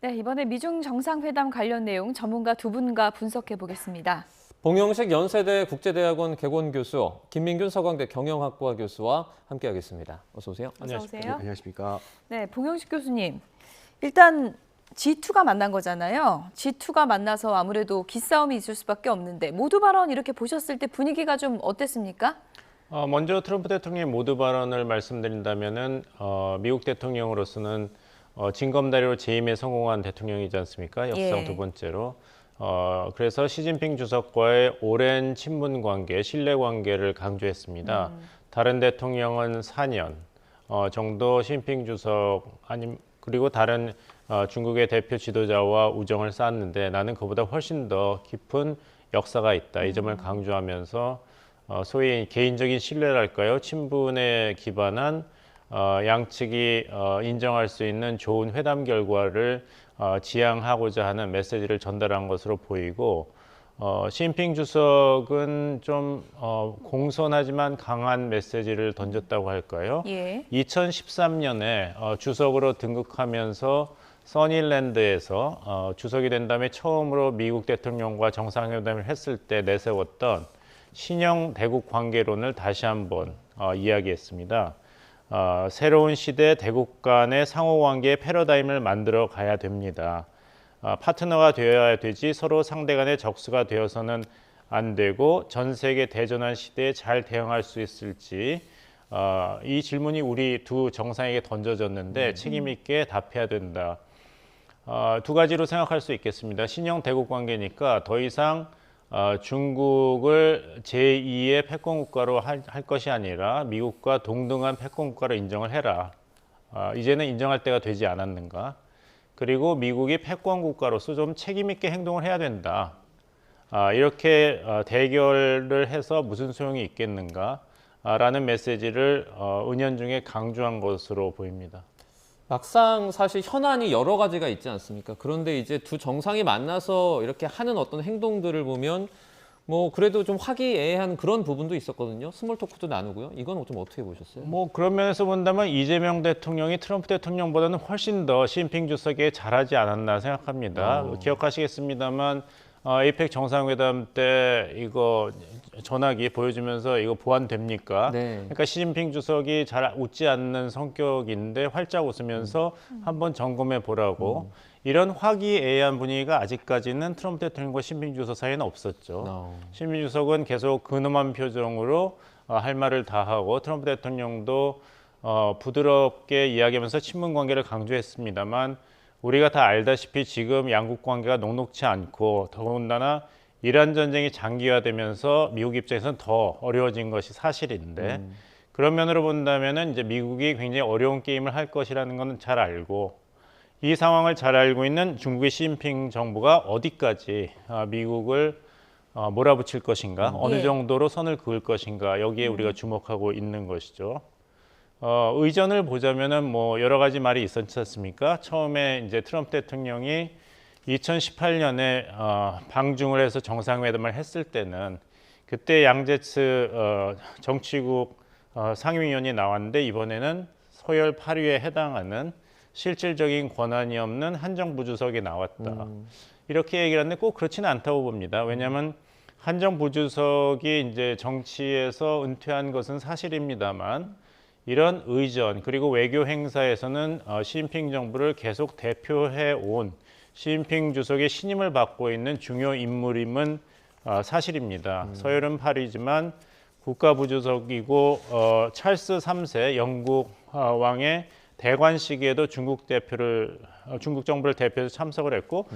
네, 이번에 미중 정상회담 관련 내용 전문가 두 분과 분석해 보겠습니다. 봉영식 연세대 국제대학원 개건 교수, 김민균 서강대 경영학과 교수와 함께하겠습니다. 어서 오세요. 어서 오세요. 안녕하십니까. 네, 봉영식 교수님. 일단 G2가 만난 거잖아요. G2가 만나서 아무래도 기싸움이 있을 수밖에 없는데 모두 발언 이렇게 보셨을 때 분위기가 좀 어땠습니까? 먼저 트럼프 대통령의 모두 발언을 말씀드린다면은 미국 대통령으로서는 징검다리로 재임에 성공한 대통령이지 않습니까? 역사상 두 번째로. 그래서 시진핑 주석과의 오랜 친분 관계, 신뢰 관계를 강조했습니다. 다른 대통령은 4년 정도 시진핑 주석 그리고 다른 중국의 대표 지도자와 우정을 쌓았는데 나는 그보다 훨씬 더 깊은 역사가 있다. 이 점을 강조하면서 소위 개인적인 신뢰랄까요? 친분에 기반한 양측이 인정할 수 있는 좋은 회담 결과를 지향하고자 하는 메시지를 전달한 것으로 보이고 시진핑 주석은 좀 공손하지만 강한 메시지를 던졌다고 할까요? 예. 2013년에 주석으로 등극하면서 써니랜드에서 주석이 된 다음에 처음으로 미국 대통령과 정상회담을 했을 때 내세웠던 신형 대국 관계론을 다시 한번 이야기했습니다. 새로운 시대 대국 간의 상호관계의 패러다임을 만들어 가야 됩니다. 파트너가 되어야 되지 서로 상대 간의 적수가 되어서는 안 되고 전 세계 대전환 시대에 잘 대응할 수 있을지 이 질문이 우리 두 정상에게 던져졌는데 책임 있게 답해야 된다. 두 가지로 생각할 수 있겠습니다. 신형 대국 관계니까 더 이상 중국을 제2의 패권국가로 할 것이 아니라 미국과 동등한 패권국가로 인정을 해라. 이제는 인정할 때가 되지 않았는가. 그리고 미국이 패권국가로서 좀 책임 있게 행동을 해야 된다. 이렇게 대결을 해서 무슨 소용이 있겠는가 라는 메시지를 은연중에 강조한 것으로 보입니다. 막상 사실 현안이 여러 가지가 있지 않습니까? 그런데 이제 두 정상이 만나서 이렇게 하는 어떤 행동들을 보면 뭐 그래도 좀 화기애애한 그런 부분도 있었거든요. 스몰 토크도 나누고요. 이건 좀 어떻게 보셨어요? 뭐 그런 면에서 본다면 이재명 대통령이 트럼프 대통령보다는 훨씬 더 시진핑 주석에 잘하지 않았나 생각합니다. 기억하시겠습니다만 에이펙 정상회담 때 이거 전화기 보여주면서 이거 보완됩니까? 네. 그러니까 시진핑 주석이 잘 웃지 않는 성격인데 활짝 웃으면서 한번 점검해 보라고 이런 화기애애한 분위기가 아직까지는 트럼프 대통령과 시진핑 주석 사이에는 없었죠. 시진핑 주석은 계속 근엄한 표정으로 할 말을 다 하고 트럼프 대통령도 부드럽게 이야기하면서 친분 관계를 강조했습니다만 우리가 다 알다시피 지금 양국 관계가 녹록지 않고 더군다나 이란 전쟁이 장기화되면서 미국 입장에서는 더 어려워진 것이 사실인데 그런 면으로 본다면은 이제 미국이 굉장히 어려운 게임을 할 것이라는 것은 잘 알고 이 상황을 잘 알고 있는 중국의 시진핑 정부가 어디까지 미국을 몰아붙일 것인가, 어느 정도로 선을 그을 것인가 여기에 우리가 주목하고 있는 것이죠. 의전을 보자면은 뭐 여러 가지 말이 있었지 않습니까? 처음에 이제 트럼프 대통령이 2018년에 방중을 해서 정상회담을 했을 때는 그때 양제츠 정치국 상임위원이 나왔는데 이번에는 서열 8위에 해당하는 실질적인 권한이 없는 한정부주석이 나왔다. 이렇게 얘기를 하는데 꼭 그렇지는 않다고 봅니다. 왜냐하면 한정부주석이 이제 정치에서 은퇴한 것은 사실입니다만 이런 의전 그리고 외교 행사에서는 시진핑 정부를 계속 대표해 온 시진핑 주석의 신임을 받고 있는 중요 인물임은 사실입니다. 서열은 8위지만 국가부주석이고 찰스 3세 영국 왕의 대관식에도 중국 정부를 대표해서 참석을 했고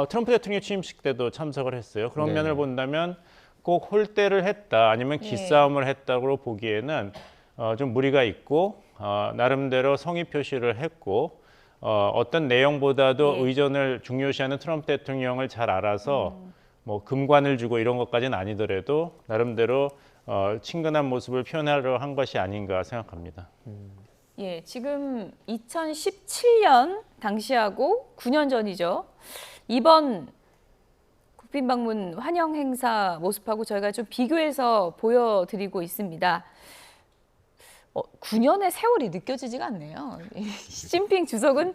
트럼프 대통령 취임식 때도 참석을 했어요. 그런 면을 본다면 꼭 홀대를 했다 아니면 기싸움을 했다고 보기에는 좀 무리가 있고 나름대로 성의 표시를 했고 어떤 내용보다도 의전을 중요시하는 트럼프 대통령을 잘 알아서 뭐 금관을 주고 이런 것까지는 아니더라도 나름대로 친근한 모습을 표현하려 한 것이 아닌가 생각합니다. 예, 지금 2017년 당시하고 9년 전이죠. 이번 국빈 방문 환영 행사 모습하고 저희가 좀 비교해서 보여드리고 있습니다. 9년의 세월이 느껴지지가 않네요. 시진핑 주석은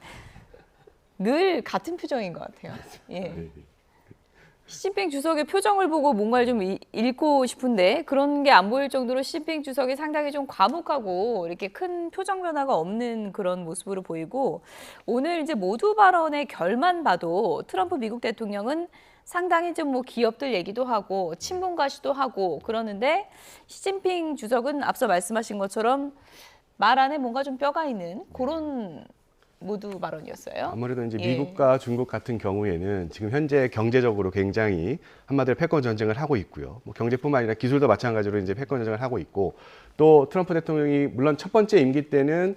늘 같은 표정인 것 같아요. 예. 네. 시진핑 주석의 표정을 보고 뭔가를 좀 읽고 싶은데 그런 게 안 보일 정도로 시진핑 주석이 상당히 좀 과묵하고 이렇게 큰 표정 변화가 없는 그런 모습으로 보이고 오늘 이제 모두 발언의 결만 봐도 트럼프 미국 대통령은 상당히 좀 뭐 기업들 얘기도 하고 친분 과시도 하고 그러는데 시진핑 주석은 앞서 말씀하신 것처럼 말 안에 뭔가 좀 뼈가 있는 그런 모두 발언이었어요. 아무래도 이제 예. 미국과 중국 같은 경우에는 지금 현재 경제적으로 굉장히 한마디로 패권 전쟁을 하고 있고요. 뭐 경제뿐만 아니라 기술도 마찬가지로 이제 패권 전쟁을 하고 있고 또 트럼프 대통령이 물론 첫 번째 임기 때는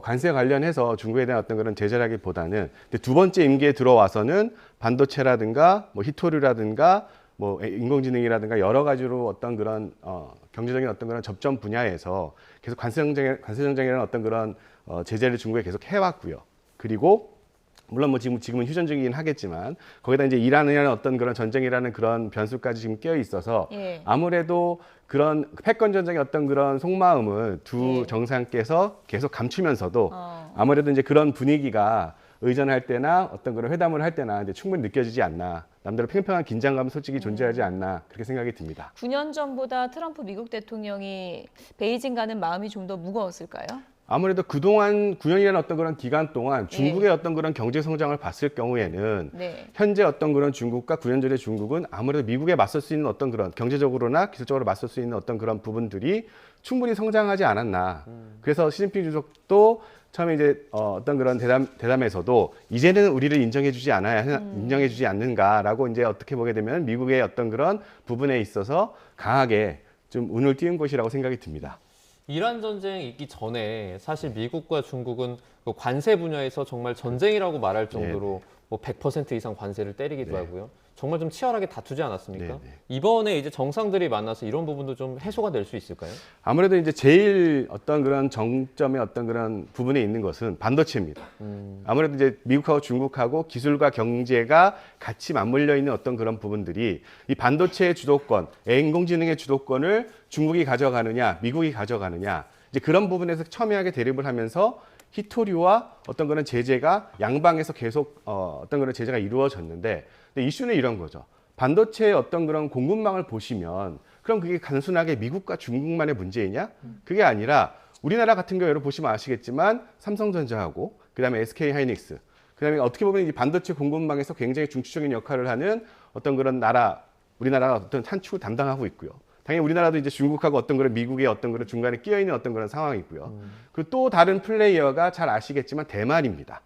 관세 관련해서 중국에 대한 어떤 그런 제재라기보다는 두 번째 임기에 들어와서는 반도체라든가 뭐 히토류라든가 뭐 인공지능이라든가 여러 가지로 어떤 그런 경제적인 어떤 그런 접점 분야에서 계속 관세 정쟁이라는 어떤 그런 제재를 중국에 계속 해왔고요. 그리고 물론 뭐 지금은 휴전적이긴 하겠지만 거기다 이제 이란이라는 어떤 그런 전쟁이라는 그런 변수까지 지금 끼어 있어서 예. 아무래도 그런 패권 전쟁의 어떤 그런 속마음을 두 예. 정상께서 계속 감추면서도 아무래도 이제 그런 분위기가 의전할 때나 어떤 그런 회담을 할 때나 이제 충분히 느껴지지 않나. 남대로 팽팽한 긴장감은 솔직히 존재하지 않나 그렇게 생각이 듭니다. 9년 전보다 트럼프 미국 대통령이 베이징 가는 마음이 좀 더 무거웠을까요? 아무래도 그동안 9년이라는 어떤 그런 기간 동안 중국의 어떤 그런 경제 성장을 봤을 경우에는 네. 현재 어떤 그런 중국과 9년 전의 중국은 아무래도 미국에 맞설 수 있는 어떤 그런 경제적으로나 기술적으로 맞설 수 있는 어떤 그런 부분들이 충분히 성장하지 않았나. 그래서 시진핑 주석도 처음에 이제 어떤 그런 대담에서도 이제는 우리를 인정해주지 않는가라고 이제 어떻게 보게 되면 미국의 어떤 그런 부분에 있어서 강하게 좀 운을 띄운 것이라고 생각이 듭니다. 이란 전쟁이 있기 전에 사실 미국과 중국은 그 관세 분야에서 정말 전쟁이라고 말할 정도로 뭐 100% 이상 관세를 때리기도 하고요. 정말 좀 치열하게 다투지 않았습니까? 네네. 이번에 이제 정상들이 만나서 이런 부분도 좀 해소가 될 수 있을까요? 아무래도 이제 제일 어떤 그런 정점의 어떤 그런 부분에 있는 것은 반도체입니다. 아무래도 이제 미국하고 중국하고 기술과 경제가 같이 맞물려 있는 어떤 그런 부분들이 이 반도체의 주도권, 인공지능의 주도권을 중국이 가져가느냐, 미국이 가져가느냐, 이제 그런 부분에서 첨예하게 대립을 하면서 히토류와 어떤 그런 제재가 양방에서 계속 어떤 그런 제재가 이루어졌는데 근데 이슈는 이런 거죠. 반도체의 어떤 그런 공급망을 보시면 그럼 그게 단순하게 미국과 중국만의 문제이냐? 그게 아니라 우리나라 같은 경우에 보시면 아시겠지만 삼성전자하고 그다음에 SK하이닉스 그다음에 어떻게 보면 이 반도체 공급망에서 굉장히 중추적인 역할을 하는 어떤 그런 나라 우리나라가 어떤 한 축을 담당하고 있고요. 당연히 우리나라도 이제 중국하고 어떤 그런 미국의 어떤 그런 중간에 끼어 있는 어떤 그런 상황이고요. 그 또 다른 플레이어가 잘 아시겠지만 대만입니다.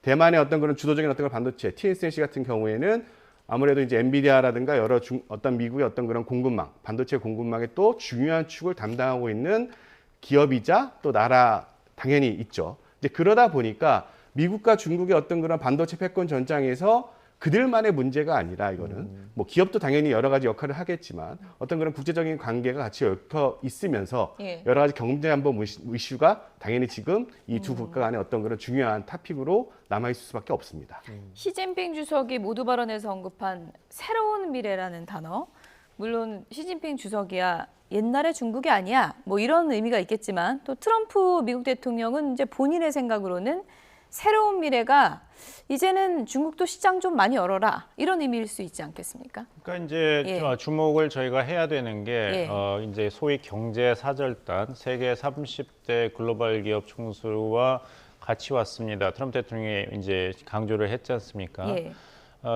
대만의 어떤 그런 주도적인 어떤 반도체 TSMC 같은 경우에는 아무래도 이제 엔비디아라든가 여러 어떤 미국의 어떤 그런 공급망, 반도체 공급망의 또 중요한 축을 담당하고 있는 기업이자 또 나라 당연히 있죠. 이제 그러다 보니까 미국과 중국의 어떤 그런 반도체 패권 전장에서 그들만의 문제가 아니라 이거는 뭐 기업도 당연히 여러 가지 역할을 하겠지만 어떤 그런 국제적인 관계가 같이 얽혀 있으면서 예. 여러 가지 경제 안보 이슈가 당연히 지금 이 두 국가 간의 어떤 그런 중요한 토픽으로 남아 있을 수밖에 없습니다. 시진핑 주석이 모두 발언에서 언급한 새로운 미래라는 단어. 물론 시진핑 주석이야 옛날의 중국이 아니야. 뭐 이런 의미가 있겠지만 또 트럼프 미국 대통령은 이제 본인의 생각으로는 새로운 미래가 이제는 중국도 시장 좀 많이 열어라 이런 의미일 수 있지 않겠습니까? 그러니까 이제 주목을 저희가 해야 되는 게 이제 소위 경제 사절단 세계 30대 글로벌 기업 총수와 같이 왔습니다. 트럼프 대통령이 이제 강조를 했지 않습니까? 예.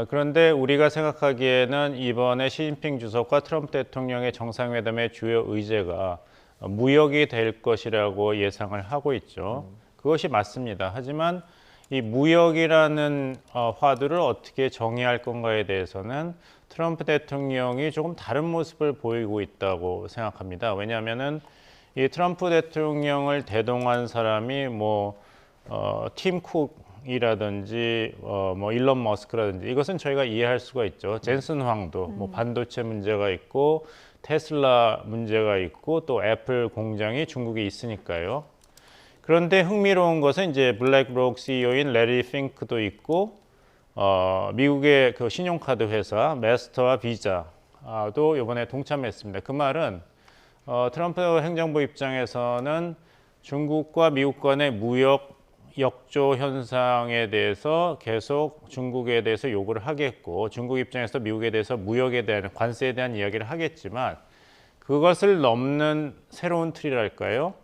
그런데 우리가 생각하기에는 이번에 시진핑 주석과 트럼프 대통령의 정상회담의 주요 의제가 무역이 될 것이라고 예상을 하고 있죠. 그것이 맞습니다. 하지만 이 무역이라는 화두를 어떻게 정의할 건가에 대해서는 트럼프 대통령이 조금 다른 모습을 보이고 있다고 생각합니다. 왜냐하면은 이 트럼프 대통령을 대동한 사람이 팀 쿡이라든지 뭐 일론 머스크라든지 이것은 저희가 이해할 수가 있죠. 젠슨 황도 뭐 반도체 문제가 있고 테슬라 문제가 있고 또 애플 공장이 중국에 있으니까요. 그런데 흥미로운 것은 이제 블랙록 CEO인 레리 핑크도 있고 미국의 그 신용카드 회사 마스터와 비자도 이번에 동참했습니다. 그 말은 트럼프 행정부 입장에서는 중국과 미국 간의 무역 역조 현상에 대해서 계속 중국에 대해서 요구를 하겠고 중국 입장에서 미국에 대해서 무역에 대한 관세에 대한 이야기를 하겠지만 그것을 넘는 새로운 틀이랄까요?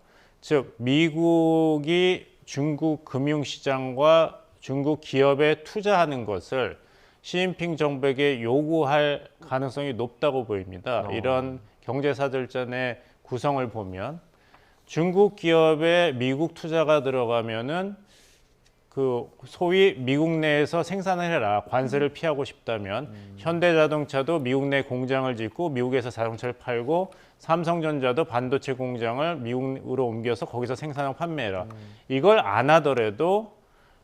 즉 미국이 중국 금융시장과 중국 기업에 투자하는 것을 시진핑 정부에게 요구할 가능성이 높다고 보입니다. 이런 경제사절단의 구성을 보면 중국 기업에 미국 투자가 들어가면은 그 소위 미국 내에서 생산을 해라 관세를 피하고 싶다면 현대자동차도 미국 내 공장을 짓고 미국에서 자동차를 팔고 삼성전자도 반도체 공장을 미국으로 옮겨서 거기서 생산하고 판매해라. 이걸 안 하더라도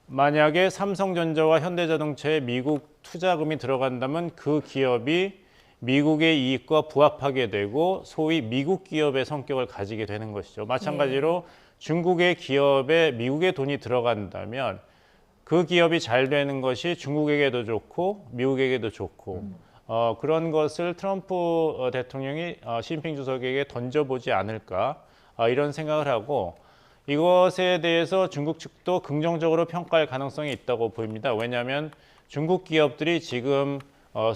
만약에 삼성전자와 현대자동차에 미국 투자금이 들어간다면 그 기업이 미국의 이익과 부합하게 되고 소위 미국 기업의 성격을 가지게 되는 것이죠. 마찬가지로 중국의 기업에 미국의 돈이 들어간다면 그 기업이 잘 되는 것이 중국에게도 좋고 미국에게도 좋고 그런 것을 트럼프 대통령이 시진핑 주석에게 던져보지 않을까 이런 생각을 하고 이것에 대해서 중국 측도 긍정적으로 평가할 가능성이 있다고 보입니다. 왜냐하면 중국 기업들이 지금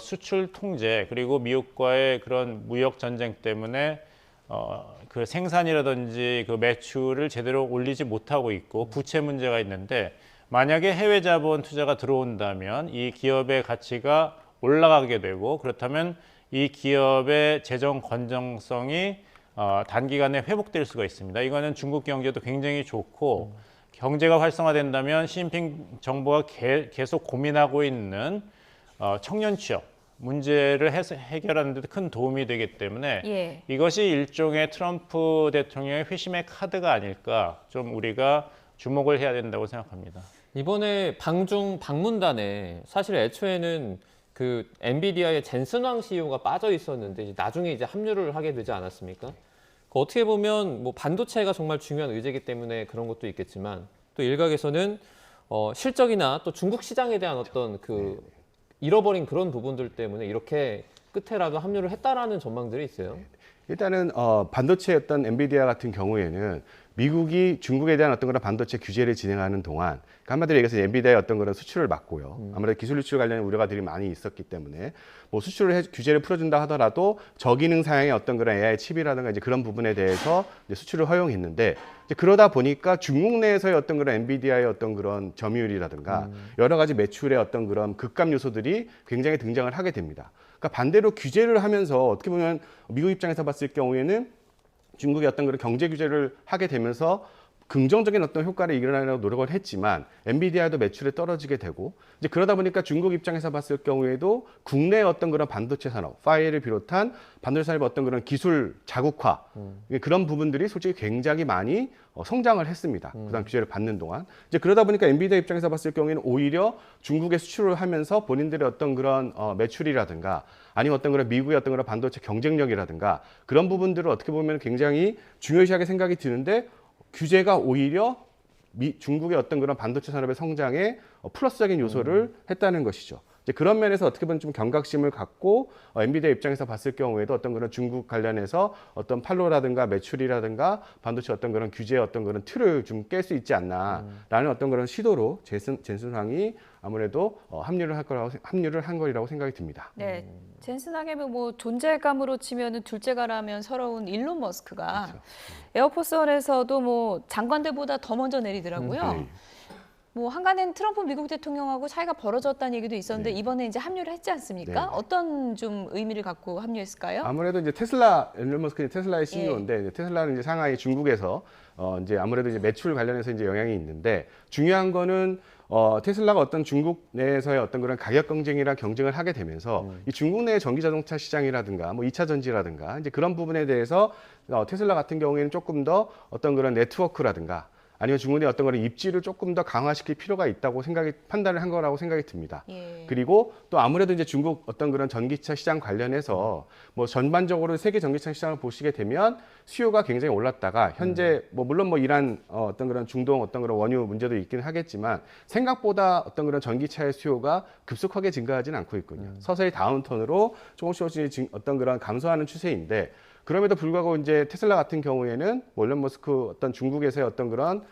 수출 통제 그리고 미국과의 그런 무역 전쟁 때문에 그 생산이라든지 그 매출을 제대로 올리지 못하고 있고 부채 문제가 있는데 만약에 해외 자본 투자가 들어온다면 이 기업의 가치가 올라가게 되고 그렇다면 이 기업의 재정 건전성이 단기간에 회복될 수가 있습니다. 이거는 중국 경제도 굉장히 좋고 경제가 활성화된다면 시진핑 정부가 계속 고민하고 있는 청년 취업 문제를 해결하는 데 큰 도움이 되기 때문에 이것이 일종의 트럼프 대통령의 회심의 카드가 아닐까 좀 우리가 주목을 해야 된다고 생각합니다. 이번에 방중 방문단에 사실 애초에는 그 엔비디아의 젠슨 황 CEO가 빠져 있었는데 나중에 이제 합류를 하게 되지 않았습니까? 어떻게 보면 뭐 반도체가 정말 중요한 의제이기 때문에 그런 것도 있겠지만 또 일각에서는 실적이나 또 중국 시장에 대한 어떤 그 잃어버린 그런 부분들 때문에 이렇게 끝에라도 합류를 했다라는 전망들이 있어요. 일단은 반도체 어떤 엔비디아 같은 경우에는 미국이 중국에 대한 어떤 그런 반도체 규제를 진행하는 동안 한마디로 얘기해서 엔비디아의 어떤 그런 수출을 막고요. 아무래도 기술 유출 관련 우려가들이 많이 있었기 때문에 뭐 규제를 풀어준다 하더라도 저기능 사양의 어떤 그런 AI 칩이라든가 이제 그런 부분에 대해서 이제 수출을 허용했는데 이제 그러다 보니까 중국 내에서의 어떤 그런 엔비디아의 어떤 그런 점유율이라든가 여러 가지 매출의 어떤 그런 급감 요소들이 굉장히 등장을 하게 됩니다. 그러니까 반대로 규제를 하면서 어떻게 보면 미국 입장에서 봤을 경우에는 중국의 어떤 그런 경제 규제를 하게 되면서 긍정적인 어떤 효과를 이끌어내려고 노력을 했지만 엔비디아도 매출이 떨어지게 되고 이제 그러다 보니까 중국 입장에서 봤을 경우에도 국내 어떤 그런 반도체 산업, 파이를 비롯한 반도체 산업의 어떤 그런 기술 자국화 그런 부분들이 솔직히 굉장히 많이 성장을 했습니다. 그다음 규제를 받는 동안 이제 그러다 보니까 엔비디아 입장에서 봤을 경우에는 오히려 중국에 수출을 하면서 본인들의 어떤 그런 매출이라든가 아니면 어떤 그런 미국의 어떤 그런 반도체 경쟁력이라든가 그런 부분들을 어떻게 보면 굉장히 중요시하게 생각이 드는데 규제가 오히려 중국의 어떤 그런 반도체 산업의 성장에 플러스적인 요소를 했다는 것이죠. 이제 그런 면에서 어떻게 보면 좀 경각심을 갖고 엔비디아 입장에서 봤을 경우에도 어떤 그런 중국 관련해서 어떤 판로라든가 매출이라든가 반도체 어떤 그런 규제의 어떤 그런 틀을 좀 깰 수 있지 않나라는 어떤 그런 시도로 젠슨 황이 아무래도 합류를 한 거라고 생각이 듭니다. 네, 젠슨 황의 뭐 존재감으로 치면은 둘째가라면 서러운 일론 머스크가 그렇죠. 에어포스원에서도 뭐 장관들보다 더 먼저 내리더라고요. 네. 뭐 한간엔 트럼프 미국 대통령하고 사이가 벌어졌다는 얘기도 있었는데 이번에 이제 합류를 했지 않습니까? 네. 어떤 좀 의미를 갖고 합류했을까요? 아무래도 이제 일론 머스크는 테슬라의 CEO인데 이제 테슬라는 이제 상하이 중국에서 이제 아무래도 이제 매출 관련해서 이제 영향이 있는데 중요한 거는 테슬라가 어떤 중국 내에서의 어떤 그런 가격 경쟁이랑 경쟁을 하게 되면서 이 중국 내의 전기 자동차 시장이라든가 뭐 2차 전지라든가 이제 그런 부분에 대해서 테슬라 같은 경우에는 조금 더 어떤 그런 네트워크라든가 아니면 중국 내 어떤 그런 입지를 조금 더 강화시킬 필요가 있다고 판단을 한 거라고 생각이 듭니다. 그리고 또 아무래도 이제 중국 어떤 그런 전기차 시장 관련해서 뭐 전반적으로 세계 전기차 시장을 보시게 되면 수요가 굉장히 올랐다가 현재 뭐 물론 뭐 이란 어떤 그런 중동 어떤 그런 원유 문제도 있긴 하겠지만 생각보다 어떤 그런 전기차의 수요가 급속하게 증가하지는 않고 있군요. 서서히 다운턴으로 조금씩 어떤 그런 감소하는 추세인데 그럼에도 불구하고 이제 테슬라 같은 경우에는 일론 머스크 어떤 중국에서의 어떤 그런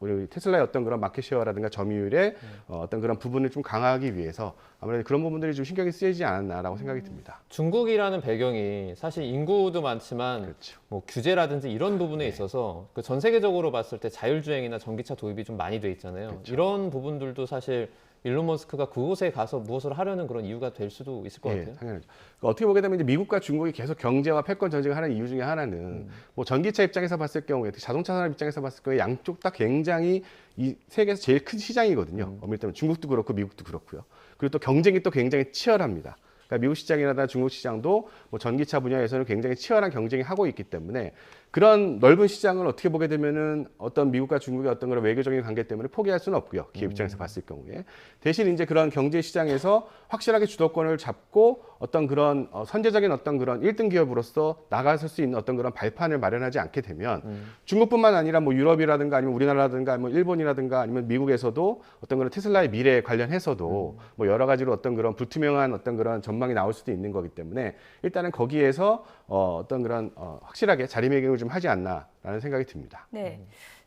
우리 테슬라의 어떤 그런 마켓쉐어라든가 점유율의 어떤 그런 부분을 좀 강화하기 위해서 아무래도 그런 부분들이 좀 신경이 쓰이지 않았나라고 생각이 듭니다. 중국이라는 배경이 사실 인구도 많지만 그렇죠. 뭐 규제라든지 이런 부분에 있어서 그 전 세계적으로 봤을 때 자율주행이나 전기차 도입이 좀 많이 돼 있잖아요. 이런 부분들도 사실 일론 머스크가 그곳에 가서 무엇을 하려는 그런 이유가 될 수도 있을 것 예, 같아요. 당연하죠. 그러니까 어떻게 보게 되면 이제 미국과 중국이 계속 경제와 패권 전쟁을 하는 이유 중에 하나는 뭐 전기차 입장에서 봤을 경우에 자동차 산업 입장에서 봤을 경우에 양쪽 다 굉장히 이 세계에서 제일 큰 시장이거든요. 엄밀히 따면 중국도 그렇고 미국도 그렇고요. 그리고 또 경쟁이 또 굉장히 치열합니다. 그러니까 미국 시장이나 중국 시장도 뭐 전기차 분야에서는 굉장히 치열한 경쟁이 하고 있기 때문에 그런 넓은 시장을 어떻게 보게 되면은 어떤 미국과 중국의 어떤 그런 외교적인 관계 때문에 포기할 수는 없고요. 기업 입장에서 봤을 경우에 대신 이제 그런 경제 시장에서 확실하게 주도권을 잡고 어떤 그런 선제적인 어떤 그런 1등 기업으로서 나가설 수 있는 어떤 그런 발판을 마련하지 않게 되면 중국뿐만 아니라 뭐 유럽이라든가 아니면 우리나라라든가 뭐 일본이라든가 아니면 미국에서도 어떤 그런 테슬라의 미래에 관련해서도 뭐 여러 가지로 어떤 그런 불투명한 어떤 그런 전망이 나올 수도 있는 거기 때문에 일단은 거기에서 어떤 그런 확실하게 자리매김을 좀 하지 않나라는 생각이 듭니다. 네.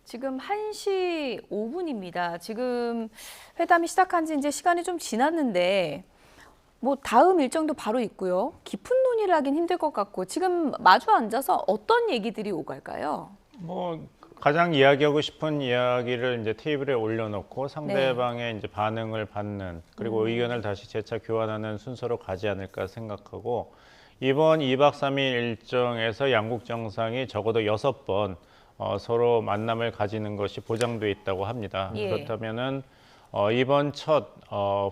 지금 1시 5분입니다. 지금 회담이 시작한 지 이제 시간이 좀 지났는데 뭐 다음 일정도 바로 있고요. 깊은 논의를 하긴 힘들 것 같고 지금 마주 앉아서 어떤 얘기들이 오갈까요? 뭐 가장 이야기하고 싶은 이야기를 이제 테이블에 올려놓고 상대방의 이제 반응을 받는 그리고 의견을 다시 재차 교환하는 순서로 가지 않을까 생각하고 이번 2박 3일 일정에서 양국 정상이 적어도 6번 서로 만남을 가지는 것이 보장돼 있다고 합니다. 예. 그렇다면은 이번 첫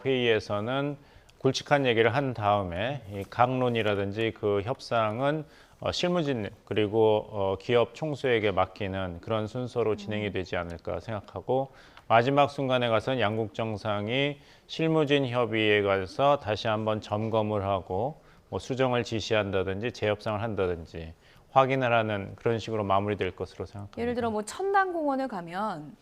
회의에서는 굵직한 얘기를 한 다음에 이 강론이라든지 그 협상은 실무진 그리고 기업 총수에게 맡기는 그런 순서로 진행이 되지 않을까 생각하고 마지막 순간에 가서는 양국 정상이 실무진 협의에 가서 다시 한번 점검을 하고 뭐 수정을 지시한다든지 재협상을 한다든지 확인을 하는 그런 식으로 마무리될 것으로 생각합니다. 예를 들어 뭐 천당공원을 가면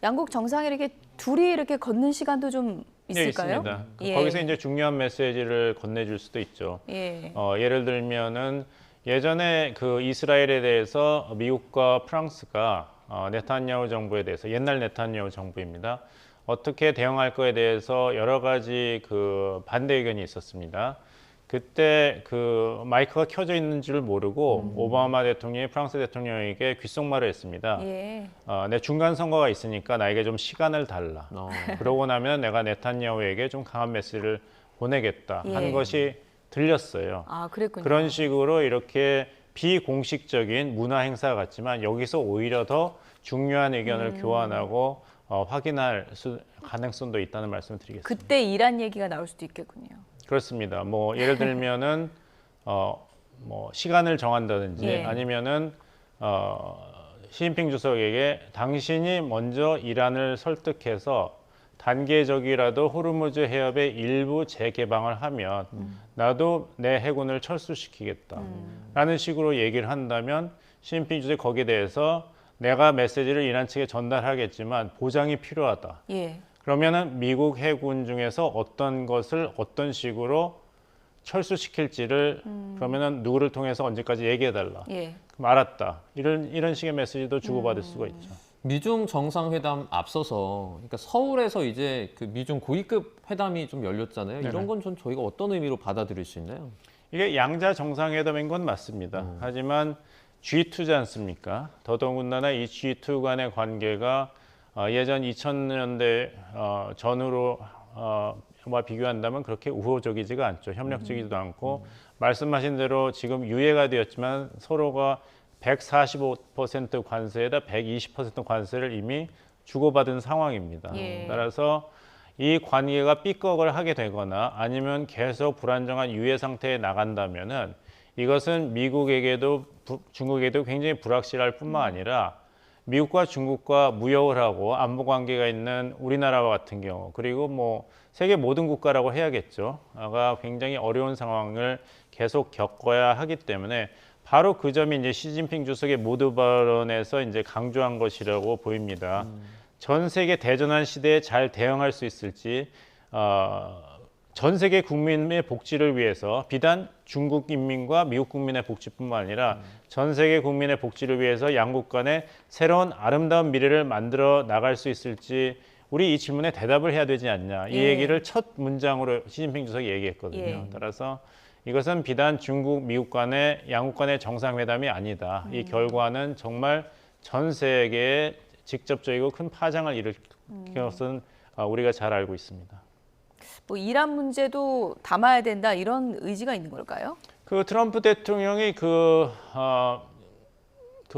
양국 정상이 이렇게 둘이 이렇게 걷는 시간도 좀 네, 있을까요? 있습니다. 예. 거기서 이제 중요한 메시지를 건네줄 수도 있죠. 예. 예를 들면은 예전에 그 이스라엘에 대해서 미국과 프랑스가 네타냐후 정부에 대해서 옛날 네타냐후 정부입니다. 어떻게 대응할 거에 대해서 여러 가지 그 반대 의견이 있었습니다. 그때 그 마이크가 켜져 있는 줄 모르고 오바마 대통령이 프랑스 대통령에게 귓속말을 했습니다. 예. 내 중간 선거가 있으니까 나에게 좀 시간을 달라. 그러고 나면 내가 네타냐후에게 좀 강한 메시지를 보내겠다 예. 한 것이 들렸어요. 아, 그랬군요. 그런 식으로 이렇게 비공식적인 문화 행사 같지만 여기서 오히려 더 중요한 의견을 교환하고 확인할 가능성도 있다는 말씀을 드리겠습니다. 그때 이란 얘기가 나올 수도 있겠군요. 그렇습니다. 뭐 예를 들면은 뭐 시간을 정한다든지 예. 아니면은 시진핑 주석에게 당신이 먼저 이란을 설득해서 단계적이라도 호르무즈 해협의 일부 재개방을 하면 나도 내 해군을 철수시키겠다라는 식으로 얘기를 한다면 시진핑 주석이 거기에 대해서 내가 메시지를 이란 측에 전달하겠지만 보장이 필요하다. 예. 그러면은 미국 해군 중에서 어떤 것을 어떤 식으로 철수시킬지를 그러면은 누구를 통해서 언제까지 얘기해달라. 예. 그럼 알았다. 이런 식의 메시지도 주고받을 수가 있죠. 미중 정상회담 앞서서 그러니까 서울에서 이제 그 미중 고위급 회담이 좀 열렸잖아요. 네네. 이런 건 좀 저희가 어떤 의미로 받아들일 수 있나요? 이게 양자 정상회담인 건 맞습니다. 하지만 G2지 않습니까? 더더군다나 이 G2 간의 관계가 예전 2000년대 전후로 와 비교한다면 그렇게 우호적이지가 않죠. 협력적이지도 않고 말씀하신 대로 지금 유예가 되었지만 서로가 145% 관세에다 120% 관세를 이미 주고받은 상황입니다. 예. 따라서 이 관계가 삐걱을 하게 되거나 아니면 계속 불안정한 유예 상태에 나간다면은 이것은 미국에게도 중국에게도 굉장히 불확실할 뿐만 아니라 미국과 중국과 무역을 하고 안보 관계가 있는 우리나라와 같은 경우 그리고 뭐 세계 모든 국가라고 해야겠죠.가 굉장히 어려운 상황을 계속 겪어야 하기 때문에 바로 그 점이 이제 시진핑 주석의 모두 발언에서 이제 강조한 것이라고 보입니다. 전 세계 대전환 시대에 잘 대응할 수 있을지 전 세계 국민의 복지를 위해서 비단 중국 인민과 미국 국민의 복지뿐만 아니라 전 세계 국민의 복지를 위해서 양국 간에 새로운 아름다운 미래를 만들어 나갈 수 있을지 우리 이 질문에 대답을 해야 되지 않냐. 이 예. 얘기를 첫 문장으로 시진핑 주석이 얘기했거든요. 예. 따라서 이것은 비단 중국, 미국 간의 양국 간의 정상회담이 아니다. 이 결과는 정말 전 세계에 직접적이고 큰 파장을 일으킨 것은 우리가 잘 알고 있습니다. 뭐 이란 문제도 담아야 된다 이런 의지가 있는 걸까요? 그 트럼프 대통령이 그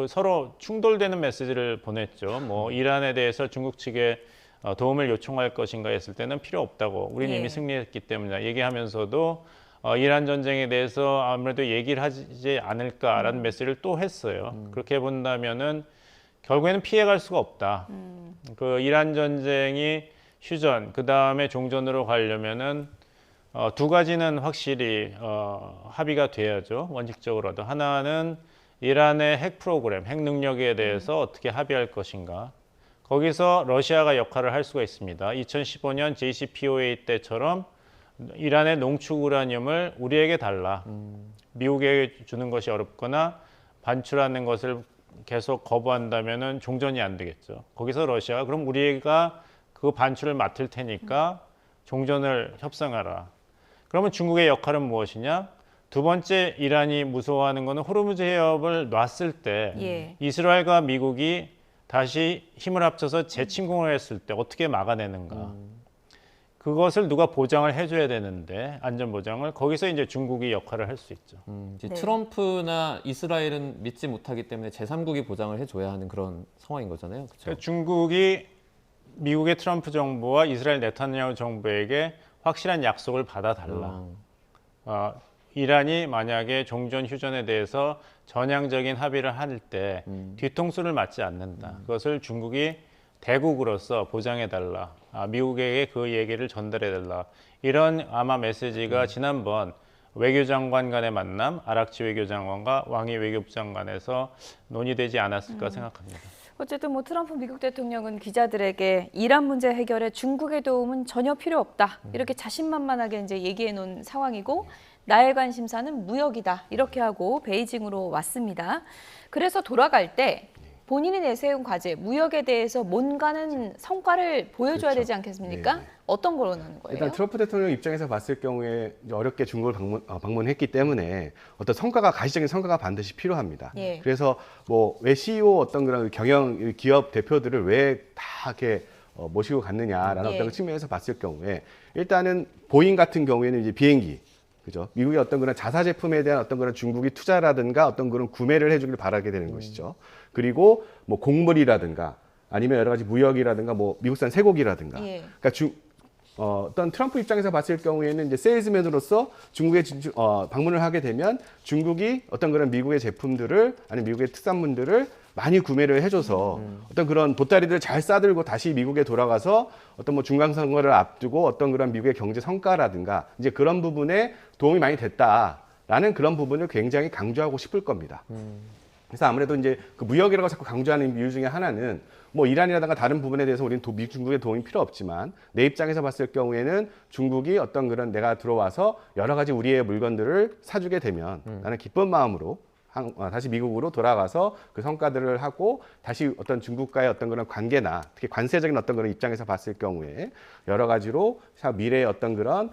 서로 충돌되는 메시지를 보냈죠. 뭐 이란에 대해서 중국 측에 도움을 요청할 것인가 했을 때는 필요 없다고. 우리는 예. 이미 승리했기 때문에 얘기하면서도 이란 전쟁에 대해서 아무래도 얘기를 하지 않을까라는 메시지를 또 했어요. 그렇게 본다면은 결국에는 피해갈 수가 없다. 그 이란 전쟁이 휴전, 그 다음에 종전으로 가려면은 두 가지는 확실히 합의가 돼야죠. 원칙적으로도. 하나는 이란의 핵 프로그램, 핵 능력에 대해서 어떻게 합의할 것인가. 거기서 러시아가 역할을 할 수가 있습니다. 2015년 JCPOA 때처럼 이란의 농축 우라늄을 우리에게 달라. 미국에게 주는 것이 어렵거나 반출하는 것을 계속 거부한다면은 종전이 안 되겠죠. 거기서 러시아가 그럼 우리가 그 반출을 맡을 테니까 종전을 협상하라. 그러면 중국의 역할은 무엇이냐? 두 번째 이란이 무서워하는 것은 호르무즈 해협을 놨을 때 예. 이스라엘과 미국이 다시 힘을 합쳐서 재침공을 했을 때 어떻게 막아내는가. 그것을 누가 보장을 해줘야 되는데 안전 보장을 거기서 이제 중국이 역할을 할 수 있죠. 이제 네. 트럼프나 이스라엘은 믿지 못하기 때문에 제3국이 보장을 해줘야 하는 그런 상황인 거잖아요. 그렇죠? 그러니까 중국이 미국의 트럼프 정부와 이스라엘 네타냐후 정부에게 확실한 약속을 받아달라. 이란이 만약에 종전 휴전에 대해서 전향적인 합의를 할 때 뒤통수를 맞지 않는다. 그것을 중국이 대국으로서 보장해달라. 미국에게 그 얘기를 전달해달라. 이런 아마 메시지가 지난번 외교장관 간의 만남, 아락치 외교장관과 왕이 외교부 장관에서 논의되지 않았을까 생각합니다. 어쨌든 뭐 트럼프 미국 대통령은 기자들에게 이란 문제 해결에 중국의 도움은 전혀 필요 없다. 이렇게 자신만만하게 이제 얘기해 놓은 상황이고 나의 관심사는 무역이다. 이렇게 하고 베이징으로 왔습니다. 그래서 돌아갈 때 본인이 내세운 과제, 무역에 대해서 뭔가는 성과를 보여줘야 그렇죠. 되지 않겠습니까? 네, 네. 어떤 걸 원하는 거예요? 일단 트럼프 대통령 입장에서 봤을 경우에 이제 어렵게 중국을 방문했기 때문에 어떤 성과가 가시적인 성과가 반드시 필요합니다. 예. 그래서 뭐 왜 CEO 어떤 그런 경영 기업 대표들을 왜 다 이렇게 모시고 갔느냐라는 예. 어떤 측면에서 봤을 경우에 일단은 보잉 같은 경우에는 이제 비행기 그죠? 미국의 어떤 그런 자사 제품에 대한 어떤 그런 중국이 투자라든가 어떤 그런 구매를 해주길 바라게 되는 것이죠. 그리고 뭐 곡물이라든가 아니면 여러 가지 무역이라든가 뭐 미국산 쇠고기라든가. 예. 그러니까 어떤 트럼프 입장에서 봤을 경우에는 이제 세일즈맨으로서 중국에 방문을 하게 되면 중국이 어떤 그런 미국의 제품들을 아니면 미국의 특산물들을 많이 구매를 해줘서 어떤 그런 보따리들을 잘 싸들고 다시 미국에 돌아가서 어떤 뭐 중간선거를 앞두고 어떤 그런 미국의 경제 성과라든가 이제 그런 부분에 도움이 많이 됐다라는 그런 부분을 굉장히 강조하고 싶을 겁니다. 그래서 아무래도 이제 그 무역이라고 자꾸 강조하는 이유 중에 하나는 뭐 이란이라든가 다른 부분에 대해서 우리는 중국의 도움이 필요 없지만 내 입장에서 봤을 경우에는 중국이 어떤 그런 내가 들어와서 여러 가지 우리의 물건들을 사주게 되면 나는 기쁜 마음으로 다시 미국으로 돌아가서 그 성과들을 하고 다시 어떤 중국과의 어떤 그런 관계나 특히 관세적인 어떤 그런 입장에서 봤을 경우에 여러 가지로 미래의 어떤 그런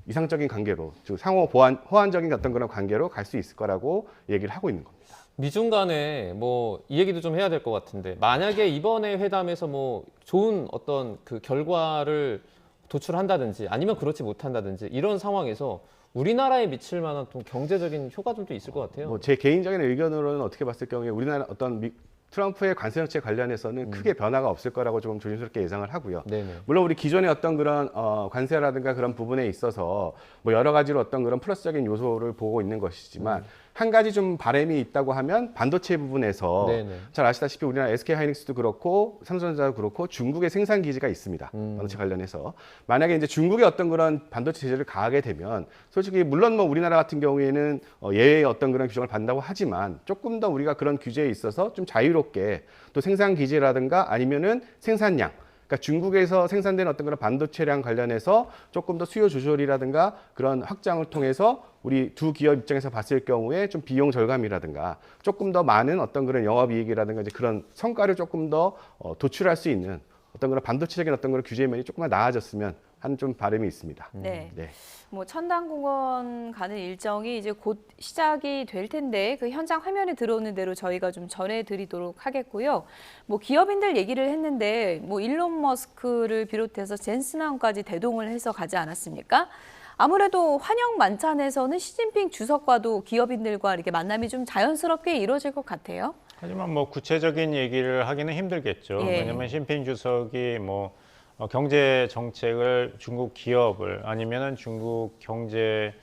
이상적인 관계로 즉 상호 호환적인 어떤 그런 관계로 갈 수 있을 거라고 얘기를 하고 있는 겁니다. 미중 간에 뭐 이 얘기도 좀 해야 될 것 같은데 만약에 이번에 회담에서 뭐 좋은 어떤 그 결과를 도출한다든지 아니면 그렇지 못한다든지 이런 상황에서 우리나라에 미칠 만한 좀 경제적인 효과들도 있을 것 같아요. 뭐 제 개인적인 의견으로는 어떻게 봤을 경우에 우리나라 어떤 트럼프의 관세 정책 관련해서는 크게 변화가 없을 거라고 조금 조심스럽게 예상을 하고요. 네네. 물론 우리 기존의 어떤 그런 관세라든가 그런 부분에 있어서 뭐 여러 가지로 어떤 그런 플러스적인 요소를 보고 있는 것이지만 한 가지 좀 바람이 있다고 하면 반도체 부분에서 네네. 잘 아시다시피 우리나라 SK하이닉스도 그렇고 삼성전자도 그렇고 중국의 생산 기지가 있습니다. 반도체 관련해서 만약에 이제 중국의 어떤 그런 반도체 제재를 가하게 되면 솔직히 물론 뭐 우리나라 같은 경우에는 예외의 어떤 그런 규정을 받는다고 하지만 조금 더 우리가 그런 규제에 있어서 좀 자유롭게 또 생산 기지라든가 아니면은 생산량 그러니까 중국에서 생산되는 어떤 그런 반도체량 관련해서 조금 더 수요 조절이라든가 그런 확장을 통해서 우리 두 기업 입장에서 봤을 경우에 좀 비용 절감이라든가 조금 더 많은 어떤 그런 영업이익이라든가 이제 그런 성과를 조금 더 도출할 수 있는 어떤 그런 반도체적인 어떤 그런 규제면이 조금만 나아졌으면 하는 좀 바람이 있습니다. 네. 네. 뭐 천당공원 가는 일정이 이제 곧 시작이 될 텐데 그 현장 화면에 들어오는 대로 저희가 좀 전해드리도록 하겠고요. 뭐 기업인들 얘기를 했는데 뭐 일론 머스크를 비롯해서 젠슨항까지 대동을 해서 가지 않았습니까? 아무래도 환영 만찬에서는 시진핑 주석과도 기업인들과 이렇게 만남이 좀 자연스럽게 이루어질 것 같아요. 하지만 뭐 구체적인 얘기를 하기는 힘들겠죠. 예. 왜냐하면 시진핑 주석이 뭐 경제 정책을 중국 기업을 아니면은 중국 경제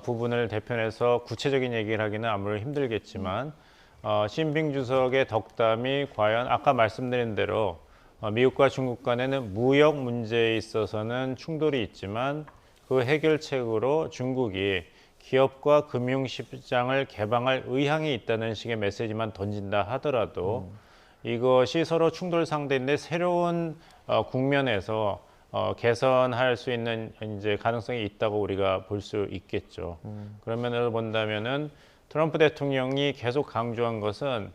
부분을 대표해서 구체적인 얘기를 하기는 아무래도 힘들겠지만 시진핑 주석의 덕담이 과연 아까 말씀드린 대로 미국과 중국 간에는 무역 문제에 있어서는 충돌이 있지만 그 해결책으로 중국이 기업과 금융시장을 개방할 의향이 있다는 식의 메시지만 던진다 하더라도 이것이 서로 충돌 상대인데 새로운 국면에서 개선할 수 있는 이제 가능성이 있다고 우리가 볼 수 있겠죠. 그런 면으로 본다면은 트럼프 대통령이 계속 강조한 것은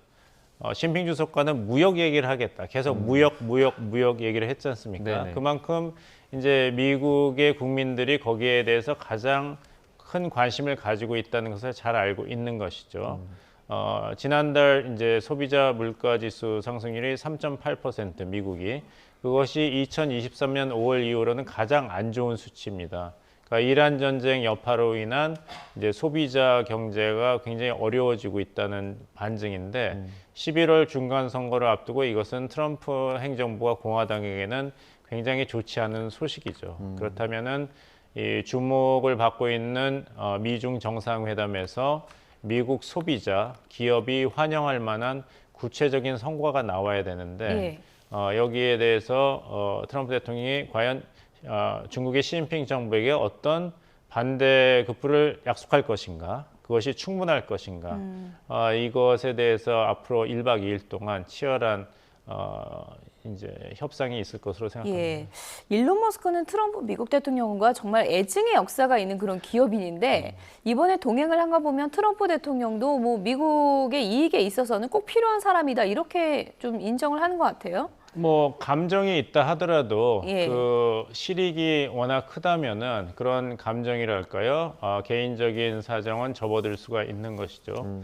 시진핑 주석과는 무역 얘기를 하겠다. 계속 무역 얘기를 했지 않습니까? 네네. 그만큼 이제 미국의 국민들이 거기에 대해서 가장 큰 관심을 가지고 있다는 것을 잘 알고 있는 것이죠. 지난달 이제 소비자 물가지수 상승률이 3.8% 미국이 그것이 2023년 5월 이후로는 가장 안 좋은 수치입니다. 그러니까 이란 전쟁 여파로 인한 이제 소비자 경제가 굉장히 어려워지고 있다는 반증인데 11월 중간 선거를 앞두고 이것은 트럼프 행정부와 공화당에게는 굉장히 좋지 않은 소식이죠. 그렇다면은 이 주목을 받고 있는 미중 정상회담에서 미국 소비자, 기업이 환영할 만한 구체적인 성과가 나와야 되는데 여기에 대해서 트럼프 대통령이 과연 중국의 시진핑 정부에게 어떤 반대 급부를 약속할 것인가, 그것이 충분할 것인가, 이것에 대해서 앞으로 1박 2일 동안 치열한 이제 협상이 있을 것으로 생각합니다. 예. 일론 머스크는 트럼프 미국 대통령과 정말 애증의 역사가 있는 그런 기업인인데 이번에 동행을 한 거 보면 트럼프 대통령도 뭐 미국의 이익에 있어서는 꼭 필요한 사람이다 이렇게 좀 인정을 하는 것 같아요. 뭐 감정이 있다 하더라도 예. 그 실익이 워낙 크다면은 그런 감정이랄까요? 개인적인 사정은 접어들 수가 있는 것이죠.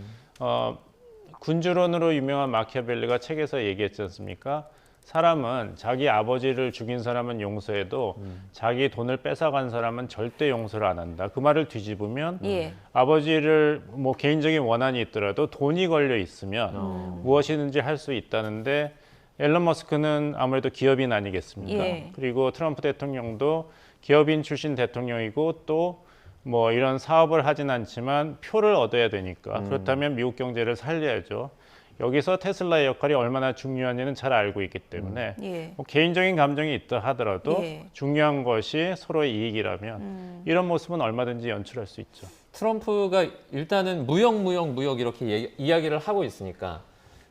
군주론으로 유명한 마키아벨리가 책에서 얘기했지 않습니까? 사람은 자기 아버지를 죽인 사람은 용서해도 자기 돈을 뺏어간 사람은 절대 용서를 안 한다. 그 말을 뒤집으면 아버지를 뭐 개인적인 원한이 있더라도 돈이 걸려 있으면 무엇이든지 할 수 있다는데 앨런 머스크는 아무래도 기업인 아니겠습니까? 그리고 트럼프 대통령도 기업인 출신 대통령이고 또 뭐 이런 사업을 하진 않지만 표를 얻어야 되니까 그렇다면 미국 경제를 살려야죠. 여기서 테슬라의 역할이 얼마나 중요한지는 잘 알고 있기 때문에 뭐 개인적인 감정이 있다 하더라도 중요한 것이 서로의 이익이라면 이런 모습은 얼마든지 연출할 수 있죠. 트럼프가 일단은 무역 이렇게 이야기를 하고 있으니까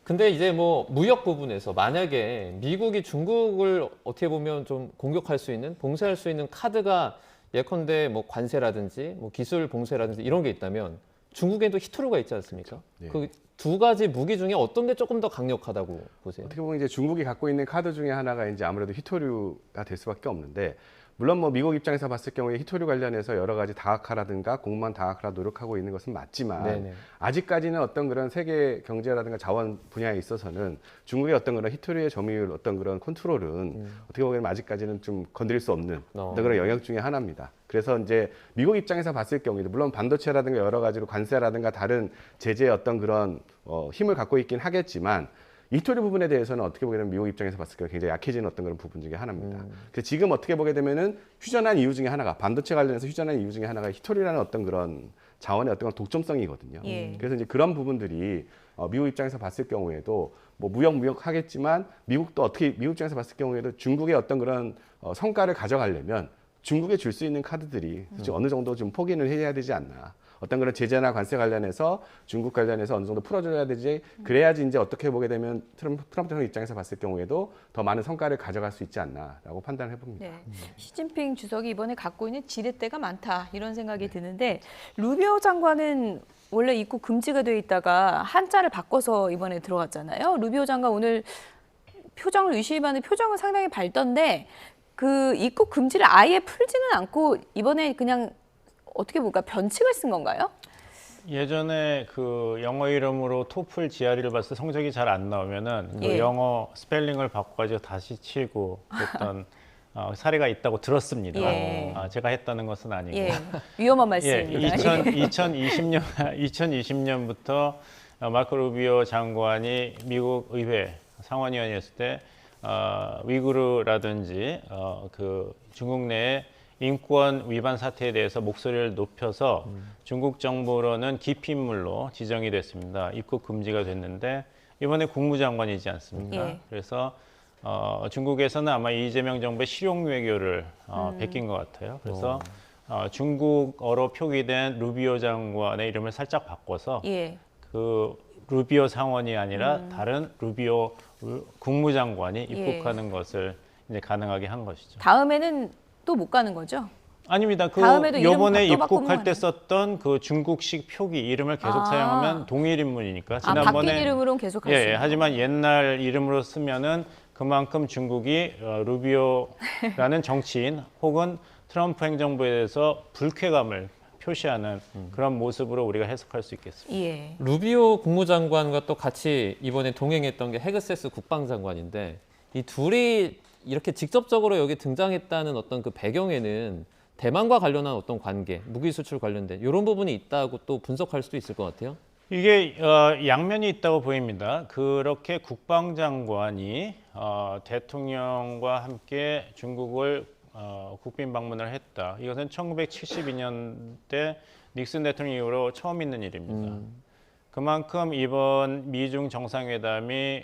근데 이제 뭐 무역 부분에서 만약에 미국이 중국을 어떻게 보면 좀 공격할 수 있는 봉쇄할 수 있는 카드가 예컨대 뭐 관세라든지 뭐 기술 봉쇄라든지 이런 게 있다면 중국에도 히토류가 있지 않습니까? 네. 그 두 가지 무기 중에 어떤 게 조금 더 강력하다고 보세요? 어떻게 보면 이제 중국이 갖고 있는 카드 중에 하나가 이제 아무래도 히토류가 될 수밖에 없는데 물론 뭐 미국 입장에서 봤을 경우에 히토류 관련해서 여러 가지 다각화라든가 공무원 다각화 노력하고 있는 것은 맞지만 네네. 아직까지는 어떤 그런 세계 경제라든가 자원 분야에 있어서는 중국의 어떤 그런 히토류의 점유율 어떤 그런 컨트롤은 어떻게 보면 아직까지는 좀 건드릴 수 없는 어떤 그런 영역 중에 하나입니다. 그래서 이제 미국 입장에서 봤을 경우에도 물론 반도체라든가 여러 가지로 관세라든가 다른 제재의 어떤 그런 힘을 갖고 있긴 하겠지만 히토류 부분에 대해서는 어떻게 보게 되면 미국 입장에서 봤을 때 굉장히 약해지는 어떤 그런 부분 중에 하나입니다. 그래서 지금 어떻게 보게 되면은 휴전한 이유 중에 하나가 반도체 관련해서 휴전한 이유 중에 하나가 히토류라는 어떤 그런 자원의 어떤 독점성이거든요. 그래서 이제 그런 부분들이 미국 입장에서 봤을 경우에도 뭐 무역 하겠지만 미국도 어떻게 미국 입장에서 봤을 경우에도 중국의 어떤 그런 성과를 가져가려면 중국에 줄 수 있는 카드들이 솔직히 어느 정도 좀 포기는 해야 되지 않나. 어떤 그런 제재나 관세 관련해서 중국 관련해서 어느 정도 풀어줘야 되지. 그래야지 이제 어떻게 보게 되면 트럼프 대통령 입장에서 봤을 경우에도 더 많은 성과를 가져갈 수 있지 않나라고 판단을 해봅니다. 네. 시진핑 주석이 이번에 갖고 있는 지렛대가 많다 이런 생각이 드는데 루비오 장관은 원래 입국 금지가 돼 있다가 한자를 바꿔서 이번에 들어갔잖아요. 루비오 장관 오늘 표정을 의심하는 표정은 상당히 밝던데 그 입국 금지를 아예 풀지는 않고 이번에 그냥 어떻게 볼까 변칙을 쓴 건가요? 예전에 그 영어 이름으로 토플 GRE를 봤을 때 성적이 잘 안 나오면은 그 예. 영어 스펠링을 바꿔가지고 다시 치고 그랬던 사례가 있다고 들었습니다. 예. 제가 했다는 것은 아니고. 예, 위험한 예, 말씀입니다. 2020년부터 마르코 루비오 장관이 미국 의회 상원의원이었을 때 위구르라든지 그 중국 내에 인권 위반 사태에 대해서 목소리를 높여서 중국 정부로는 기피인물로 지정이 됐습니다. 입국 금지가 됐는데 이번에 국무장관이지 않습니까? 예. 그래서 중국에서는 아마 이재명 정부의 실용 외교를 베낀 것 같아요. 그래서 중국어로 표기된 루비오 장관의 이름을 살짝 바꿔서 예. 그 루비오 상원이 아니라 다른 루비오 국무장관이 입국하는 것을 이제 가능하게 한 것이죠. 다음에는 또 못 가는 거죠? 아닙니다. 그 다음에도 이름 요번에 또 바꾸면 입국할 때 썼던 그 중국식 표기 이름을 계속 사용하면 동일 인물이니까 바뀐 이름으로는 계속 할 수 예, 있는 하지만 옛날 이름으로 쓰면은 그만큼 중국이 루비오라는 정치인 혹은 트럼프 행정부에 대해서 불쾌감을 표시하는 그런 모습으로 우리가 해석할 수 있겠습니다. 예. 루비오 국무장관과 또 같이 이번에 동행했던 게 헤그세스 국방장관인데 이 둘이 이렇게 직접적으로 여기 등장했다는 어떤 그 배경에는 대만과 관련한 어떤 관계, 무기 수출 관련된 이런 부분이 있다고 또 분석할 수도 있을 것 같아요. 이게 양면이 있다고 보입니다. 그렇게 국방장관이 대통령과 함께 중국을 국빈 방문을 했다. 이것은 1972년대 닉슨 대통령 이후로 처음 있는 일입니다. 그만큼 이번 미중 정상회담이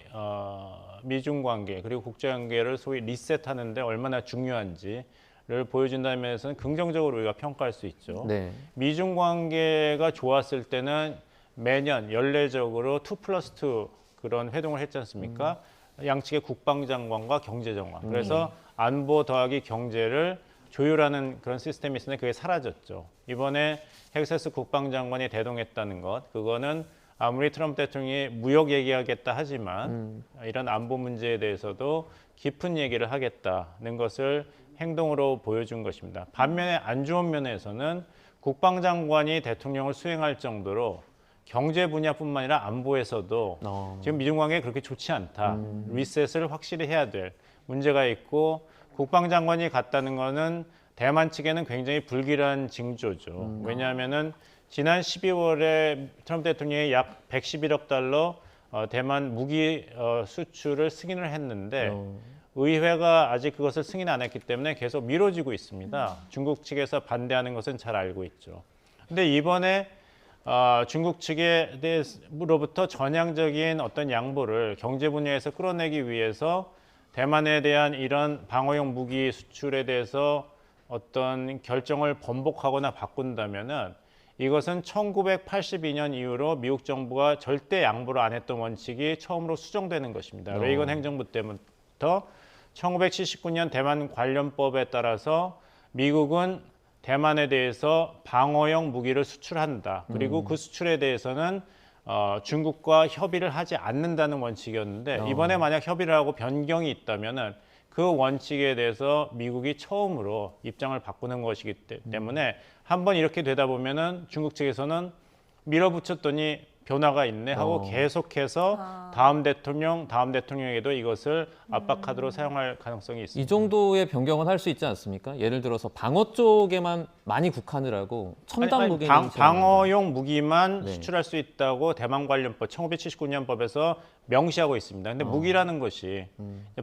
미중 관계 그리고 국제 관계를 소위 리셋하는 데 얼마나 중요한지를 보여준다는 면에서는 긍정적으로 우리가 평가할 수 있죠. 네. 미중 관계가 좋았을 때는 매년 연례적으로 2+2 그런 회동을 했지 않습니까? 양측의 국방장관과 경제장관. 그래서 안보 더하기 경제를 조율하는 그런 시스템이 있었는데 그게 사라졌죠. 이번에 헤그세스 국방장관이 대동했다는 것, 그거는 아무리 트럼프 대통령이 무역 얘기하겠다 하지만 이런 안보 문제에 대해서도 깊은 얘기를 하겠다는 것을 행동으로 보여준 것입니다. 반면에 안 좋은 면에서는 국방장관이 대통령을 수행할 정도로 경제 분야뿐만 아니라 안보에서도 지금 미중 관계가 그렇게 좋지 않다. 리셋을 확실히 해야 될 문제가 있고 국방장관이 갔다는 거는 대만 측에는 굉장히 불길한 징조죠. 왜냐하면은 지난 12월에 트럼프 대통령이 약 111억 달러 대만 무기 수출을 승인을 했는데 의회가 아직 그것을 승인 안 했기 때문에 계속 미뤄지고 있습니다. 중국 측에서 반대하는 것은 잘 알고 있죠. 근데 이번에 중국 측으로부터 전향적인 어떤 양보를 경제 분야에서 끌어내기 위해서 대만에 대한 이런 방어용 무기 수출에 대해서 어떤 결정을 번복하거나 바꾼다면은 이것은 1982년 이후로 미국 정부가 절대 양보를 안 했던 원칙이 처음으로 수정되는 것입니다. 레이건 행정부 때부터 1979년 대만 관련법에 따라서 미국은 대만에 대해서 방어용 무기를 수출한다. 그리고 그 수출에 대해서는 중국과 협의를 하지 않는다는 원칙이었는데 이번에 만약 협의를 하고 변경이 있다면은 그 원칙에 대해서 미국이 처음으로 입장을 바꾸는 것이기 때문에 한번 이렇게 되다 보면은 중국 측에서는 밀어붙였더니 변화가 있네 하고 계속해서 다음 대통령에게도 이것을 압박카드로 사용할 가능성이 있습니다. 이 정도의 변경은 할 수 있지 않습니까? 예를 들어서 방어 쪽에만 많이 국한을 하고 첨단 무기 방어용 무기만 네. 수출할 수 있다고 대만 관련법 1979년 법에서 명시하고 있습니다. 근데 무기라는 것이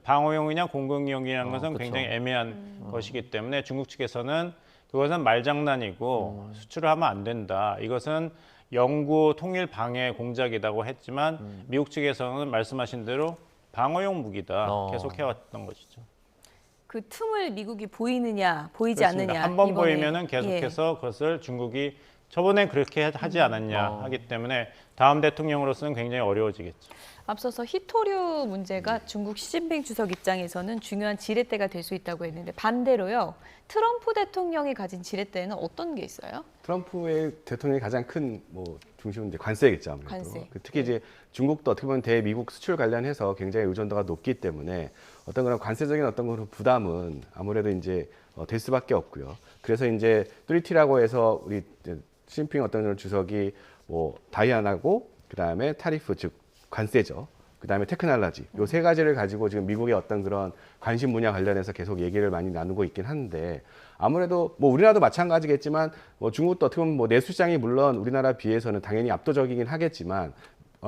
방어용이냐 공격용이라는 것은 그쵸. 굉장히 애매한 것이기 때문에 중국 측에서는 그것은 말장난이고 수출을 하면 안 된다. 이것은 영구 통일 방해 공작이라고 했지만 미국 측에서는 말씀하신 대로 방어용 무기다 계속 해왔던 것이죠. 그 틈을 미국이 보이느냐 보이지 그렇습니다. 않느냐 한번 이번에. 보이면은 계속해서 그것을 중국이 저번에 그렇게 하지 않았냐 하기 때문에 다음 대통령으로서는 굉장히 어려워지겠죠. 앞서서 히토류 문제가 중국 시진핑 주석 입장에서는 중요한 지렛대가 될 수 있다고 했는데 반대로요. 트럼프 대통령이 가진 지렛대는 어떤 게 있어요? 트럼프의 대통령의 가장 큰 뭐 중심은 이제 관세겠죠, 아무래도. 관세. 특히 이제 중국도 어떻게 보면 대미국 수출 관련해서 굉장히 의존도가 높기 때문에 어떤 그런 관세적인 어떤 그런 부담은 아무래도 이제 될 수밖에 없고요. 그래서 이제 3T라고 해서 우리 시진핑 어떤 그런 주석이 뭐 다이안하고 그다음에 타리프 즉 관세죠. 그다음에 테크놀로지 요 세 가지를 가지고 지금 미국의 어떤 그런 관심 분야 관련해서 계속 얘기를 많이 나누고 있긴 한데 아무래도 뭐 우리나라도 마찬가지겠지만 뭐 중국도 어떻게 보면 뭐 내수시장이 물론 우리나라 비해서는 당연히 압도적이긴 하겠지만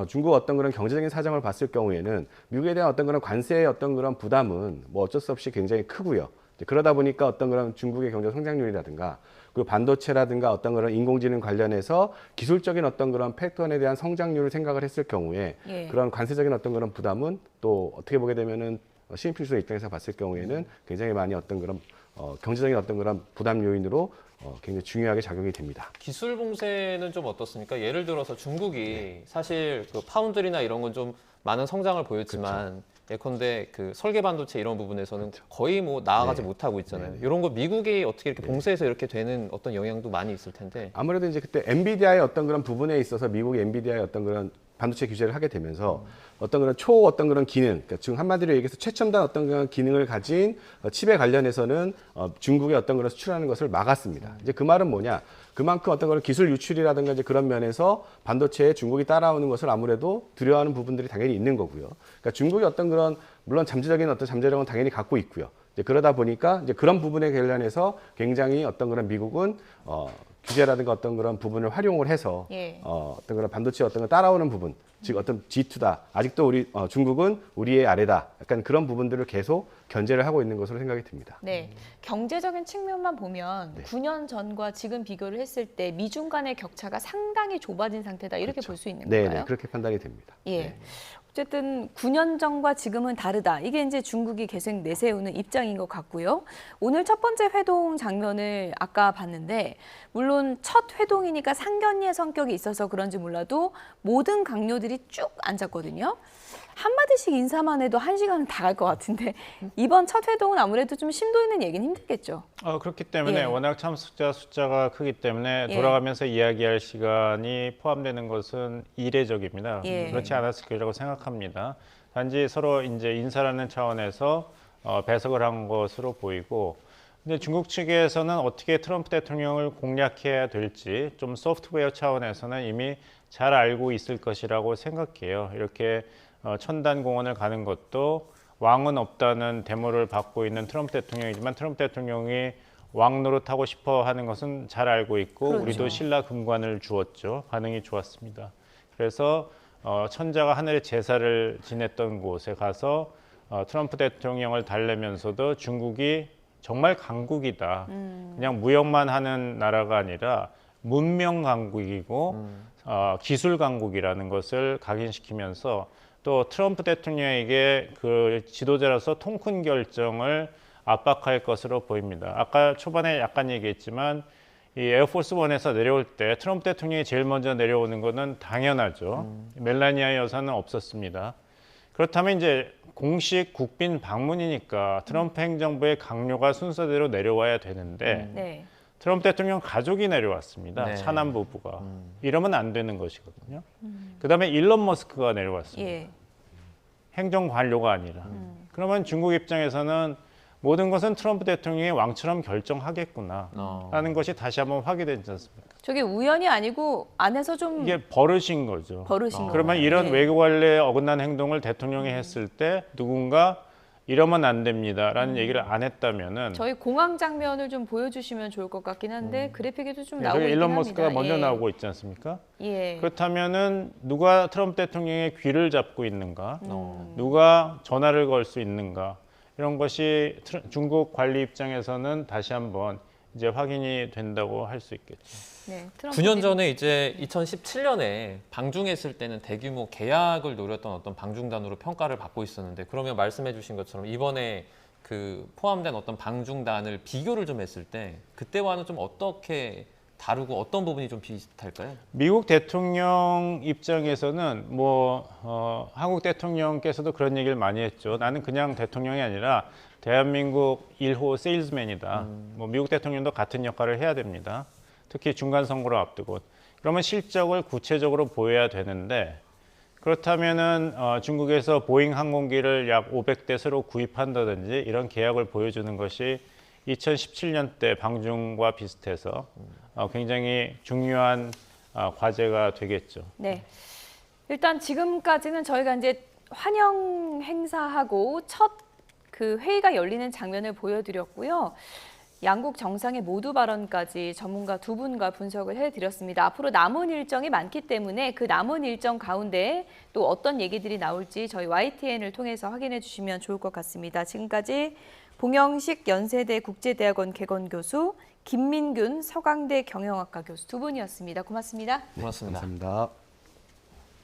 중국 어떤 그런 경제적인 사정을 봤을 경우에는 미국에 대한 어떤 그런 관세의 어떤 그런 부담은 뭐 어쩔 수 없이 굉장히 크고요. 그러다 보니까 어떤 그런 중국의 경제 성장률이라든가 그리고 반도체라든가 어떤 그런 인공지능 관련해서 기술적인 어떤 그런 팩터에 대한 성장률을 생각을 했을 경우에 예. 그런 관세적인 어떤 그런 부담은 또 어떻게 보게 되면은 시진핑 주석 입장에서 봤을 경우에는 굉장히 많이 어떤 그런 경제적인 어떤 그런 부담 요인으로 굉장히 중요하게 작용이 됩니다. 기술 봉쇄는 좀 어떻습니까? 예를 들어서 중국이 사실 그 파운드리나 이런 건 좀 많은 성장을 보였지만 예컨대 그 설계 반도체 이런 부분에서는 거의 뭐 나아가지 못하고 있잖아요. 이런 거 미국이 어떻게 이렇게 봉쇄해서 이렇게 되는 어떤 영향도 많이 있을 텐데. 아무래도 이제 그때 엔비디아의 어떤 그런 부분에 있어서 미국이 엔비디아의 어떤 그런 반도체 규제를 하게 되면서 어떤 그런 어떤 그런 기능, 그러니까 지금 한마디로 얘기해서 최첨단 어떤 그런 기능을 가진 칩에 관련해서는 중국의 어떤 그런 수출하는 것을 막았습니다. 이제 그 말은 뭐냐? 그만큼 어떤 그런 기술 유출이라든가 이제 그런 면에서 반도체에 중국이 따라오는 것을 아무래도 두려워하는 부분들이 당연히 있는 거고요. 그러니까 중국이 어떤 그런 물론 잠재적인 어떤 잠재력은 당연히 갖고 있고요. 이제 그러다 보니까 이제 그런 부분에 관련해서 굉장히 어떤 그런 미국은 규제라든가 어떤 그런 부분을 활용을 해서 예. 어떤 그런 반도체 어떤 거 따라오는 부분, 즉 어떤 G2다. 아직도 우리 중국은 우리의 아래다. 약간 그런 부분들을 계속 견제를 하고 있는 것으로 생각이 듭니다. 네, 경제적인 측면만 보면 9년 전과 지금 비교를 했을 때 미중 간의 격차가 상당히 좁아진 상태다 이렇게 볼 수 있는 네, 건가요? 네, 그렇게 판단이 됩니다. 예. 네. 어쨌든 9년 전과 지금은 다르다. 이게 이제 중국이 계속 내세우는 입장인 것 같고요. 오늘 첫 번째 회동 장면을 아까 봤는데 물론 첫 회동이니까 상견례 성격이 있어서 그런지 몰라도 모든 강요들이 쭉 앉았거든요. 한마디씩 인사만 해도 1시간은 다 갈 것 같은데 이번 첫 회동은 아무래도 좀 심도 있는 얘기는 힘들겠죠. 그렇기 때문에 예. 워낙 참석자 숫자가 크기 때문에 예. 돌아가면서 이야기할 시간이 포함되는 것은 이례적입니다. 예. 그렇지 않았을 거라고 생각합니다. 단지 서로 이제 인사라는 차원에서 배석을 한 것으로 보이고, 근데 중국 측에서는 어떻게 트럼프 대통령을 공략해야 될지 좀 소프트웨어 차원에서는 이미 잘 알고 있을 것이라고 생각해요. 이렇게 천단공원을 가는 것도 왕은 없다는 데모를 받고 있는 트럼프 대통령이지만 트럼프 대통령이 왕 노릇하고 싶어 하는 것은 잘 알고 있고 그렇죠. 우리도 신라 금관을 주었죠. 반응이 좋았습니다. 그래서 천자가 하늘에 제사를 지냈던 곳에 가서 트럼프 대통령을 달래면서도 중국이 정말 강국이다. 그냥 무역만 하는 나라가 아니라 문명 강국이고 기술 강국이라는 것을 각인시키면서 또 트럼프 대통령에게 그 지도자로서 통큰 결정을 압박할 것으로 보입니다. 아까 초반에 약간 얘기했지만 이 에어포스 원에서 내려올 때 트럼프 대통령이 제일 먼저 내려오는 것은 당연하죠. 멜라니아 여사는 없었습니다. 그렇다면 이제 공식 국빈 방문이니까 트럼프 행정부의 강요가 순서대로 내려와야 되는데 네. 트럼프 대통령 가족이 내려왔습니다. 네. 차남 부부가. 이러면 안 되는 것이거든요. 그다음에 일론 머스크가 내려왔습니다. 예. 행정 관료가 아니라. 그러면 중국 입장에서는 모든 것은 트럼프 대통령이 왕처럼 결정하겠구나라는 것이 다시 한번 확인되지 않습니까? 저게 우연이 아니고 안에서 좀 이게 버릇인 거죠. 버릇인 거예요. 그러면 이런 네. 외교 관례에 어긋난 행동을 대통령이 했을 때 누군가 이러면 안 됩니다라는 얘기를 안 했다면은 저희 공항 장면을 좀 보여주시면 좋을 것 같긴 한데 그래픽에도 좀 나오고 저기 있긴 일론 합니다. 머스크가 먼저 예. 나오고 있지 않습니까? 예. 그렇다면은 누가 트럼프 대통령의 귀를 잡고 있는가? 누가 전화를 걸 수 있는가? 이런 것이 중국 관리 입장에서는 다시 한번 이제 확인이 된다고 할 수 있겠죠. 네, 트럼프 9년 전에 이제 2017년에 방중했을 때는 대규모 계약을 노렸던 어떤 방중단으로 평가를 받고 있었는데 그러면 말씀해주신 것처럼 이번에 그 포함된 어떤 방중단을 비교를 좀 했을 때 그때와는 좀 어떻게 다루고 어떤 부분이 좀 비슷할까요? 미국 대통령 입장에서는 한국 대통령께서도 그런 얘기를 많이 했죠. 나는 그냥 대통령이 아니라 대한민국 1호 세일즈맨이다. 미국 대통령도 같은 역할을 해야 됩니다. 특히 중간 선거를 앞두고. 그러면 실적을 구체적으로 보여야 되는데 그렇다면은 중국에서 보잉 항공기를 약 500대 새로 구입한다든지 이런 계약을 보여주는 것이 2017년 때 방중과 비슷해서 굉장히 중요한 과제가 되겠죠. 네. 일단 지금까지는 저희가 이제 환영 행사하고 첫 그 회의가 열리는 장면을 보여드렸고요. 양국 정상의 모두 발언까지 전문가 두 분과 분석을 해드렸습니다. 앞으로 남은 일정이 많기 때문에 그 남은 일정 가운데 또 어떤 얘기들이 나올지 저희 YTN을 통해서 확인해 주시면 좋을 것 같습니다. 지금까지 봉영식 연세대 국제대학원 개건교수, 김민균 서강대 경영학과 교수 두 분이었습니다. 고맙습니다. 고맙습니다. 감사합니다.